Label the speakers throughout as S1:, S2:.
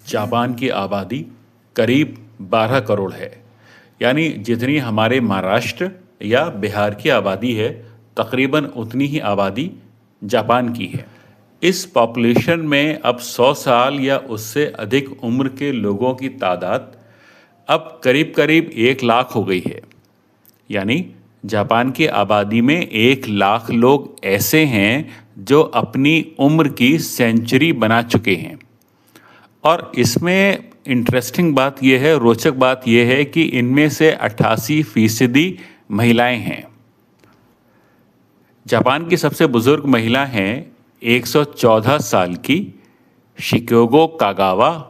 S1: Japan की आबादी करीब 12 करोड़ है। यानी जितनी हमारे महाराष्ट्र या बिहार की आबादी है, तकरीबन उतनी ही आबादी जापान की है। इस पॉपुलेशन में अब 100 साल या उससे अधिक उम्र के लोगों की तादाद अब करीब करीब 1 लाख हो गई है। यानी जापान की आबादी में 1 लाख लोग ऐसे हैं जो अपनी उम्र की सेंचुरी बना चुके हैं। और इसमें इंटरेस्टिंग बात यह है, रोचक बात यह है कि इनमें से 88% महिलाएं हैं। जापान की सबसे बुजुर्ग महिला हैं 114 साल की शिकोगो कागावा,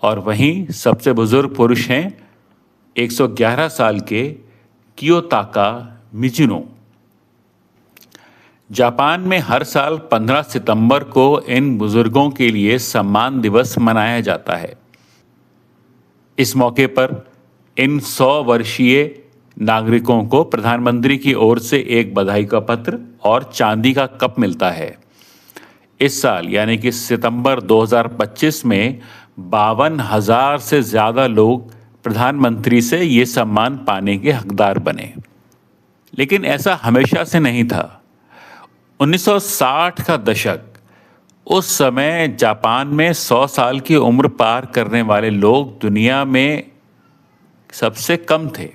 S1: और वहीं सबसे बुजुर्ग पुरुष हैं 111 साल के कियोताका मिजुनो। जापान में हर साल 15 सितंबर को इन बुजुर्गों के लिए सम्मान दिवस मनाया जाता है। इस मौके पर इन 100 वर्षीय नागरिकों को प्रधानमंत्री की ओर से एक बधाई का पत्र और चांदी का कप मिलता है। इस साल यानी कि सितंबर 2025 में 52,000 से ज़्यादा लोग प्रधानमंत्री से ये सम्मान पाने के हकदार बने। लेकिन ऐसा हमेशा से नहीं था। 1960 का दशक, उस समय जापान में 100 साल की उम्र पार करने वाले लोग दुनिया में सबसे कम थे।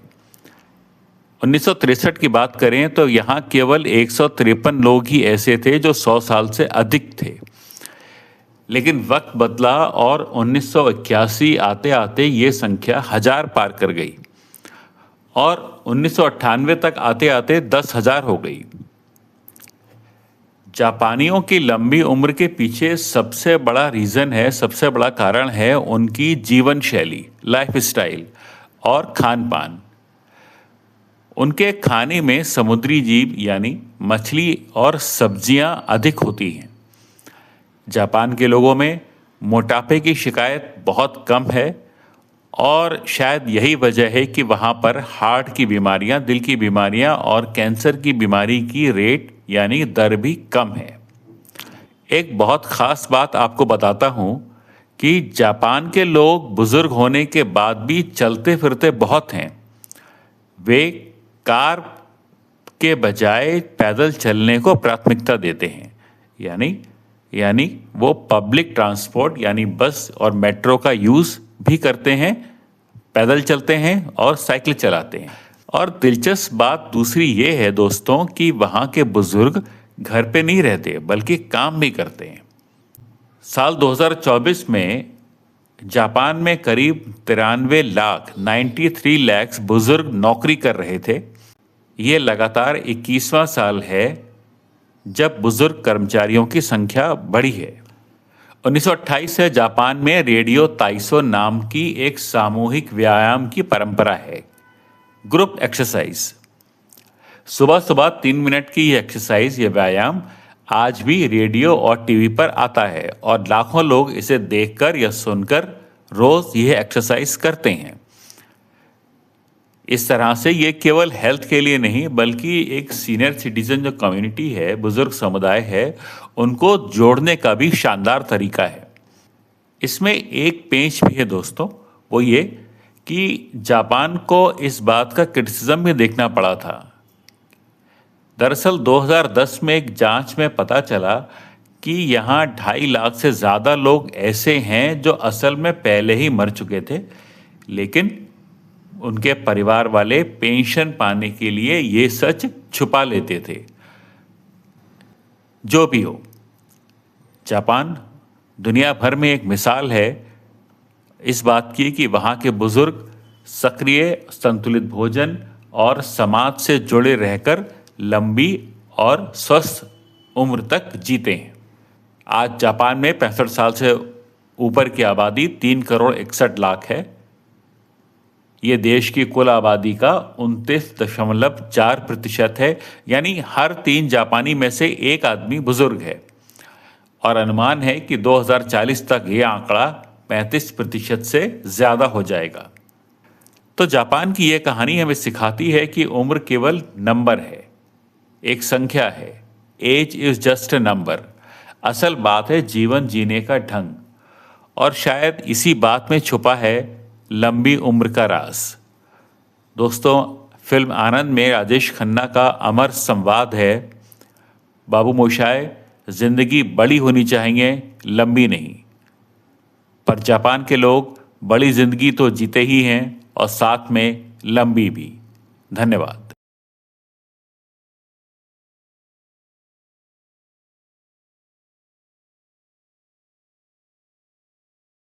S1: 1963 की बात करें तो यहाँ केवल 153 लोग ही ऐसे थे जो 100 साल से अधिक थे। लेकिन वक्त बदला और 1981 आते आते ये संख्या 1000 पार कर गई और 1998 तक आते आते 10,000 हो गई। जापानियों की लंबी उम्र के पीछे सबसे बड़ा रीज़न है, सबसे बड़ा कारण है उनकी जीवन शैली, लाइफ स्टाइल और खान पान। उनके खाने में समुद्री जीव यानी मछली और सब्जियां अधिक होती हैं। जापान के लोगों में मोटापे की शिकायत बहुत कम है और शायद यही वजह है कि वहाँ पर हार्ट की बीमारियाँ, दिल की बीमारियाँ और कैंसर की बीमारी की रेट यानी दर भी कम है। एक बहुत ख़ास बात आपको बताता हूँ कि जापान के लोग बुज़ुर्ग होने के बाद भी चलते फिरते बहुत हैं। वे कार के बजाय पैदल चलने को प्राथमिकता देते हैं। यानी वो पब्लिक ट्रांसपोर्ट यानी बस और मेट्रो का यूज़ भी करते हैं, पैदल चलते हैं और साइकिल चलाते हैं। और दिलचस्प बात दूसरी ये है दोस्तों कि वहाँ के बुजुर्ग घर पे नहीं रहते बल्कि काम भी करते हैं। साल 2024 में जापान में करीब 93 लाख बुजुर्ग नौकरी कर रहे थे। ये लगातार 21वां साल है जब बुजुर्ग कर्मचारियों की संख्या बढ़ी है। 1928 से जापान में रेडियो ताइसो नाम की एक सामूहिक व्यायाम की परंपरा है, ग्रुप एक्सरसाइज। सुबह सुबह 3 मिनट की ये एक्सरसाइज, ये व्यायाम आज भी रेडियो और टीवी पर आता है और लाखों लोग इसे देखकर या सुनकर रोज यह एक्सरसाइज करते हैं। इस तरह से ये केवल हेल्थ के लिए नहीं बल्कि एक सीनियर सिटीजन जो कम्युनिटी है, बुजुर्ग समुदाय है, उनको जोड़ने का भी शानदार तरीका है। इसमें एक पेंच भी है दोस्तों, वो ये कि जापान को इस बात का क्रिटिसिज्म भी देखना पड़ा था। दरअसल 2010 में एक जांच में पता चला कि यहाँ 2.5 लाख से ज़्यादा लोग ऐसे हैं जो असल में पहले ही मर चुके थे, लेकिन उनके परिवार वाले पेंशन पाने के लिए ये सच छुपा लेते थे। जो भी हो, जापान दुनिया भर में एक मिसाल है इस बात की कि वहाँ के बुजुर्ग सक्रिय, संतुलित भोजन और समाज से जुड़े रहकर लंबी और स्वस्थ उम्र तक जीते हैं। आज जापान में 65 साल से ऊपर की आबादी 3 करोड़ 61 लाख है। ये देश की कुल आबादी का 29.4% है, यानी हर 3 जापानी में से 1 आदमी बुजुर्ग है। और अनुमान है कि 2040 तक ये आंकड़ा 35% से ज़्यादा हो जाएगा। तो जापान की ये कहानी हमें सिखाती है कि उम्र केवल नंबर है, एक संख्या है। Age is just a number. असल बात है जीवन जीने का ढंग। और शायद इसी बात में छुपा है लंबी उम्र का राज। दोस्तों, फिल्म आनंद में राजेश खन्ना का अमर संवाद है, बाबू मोशाय, जिंदगी बड़ी होनी चाहिए, लंबी नहीं। पर जापान के लोग बड़ी जिंदगी तो जीते ही हैं और साथ में लंबी भी। धन्यवाद।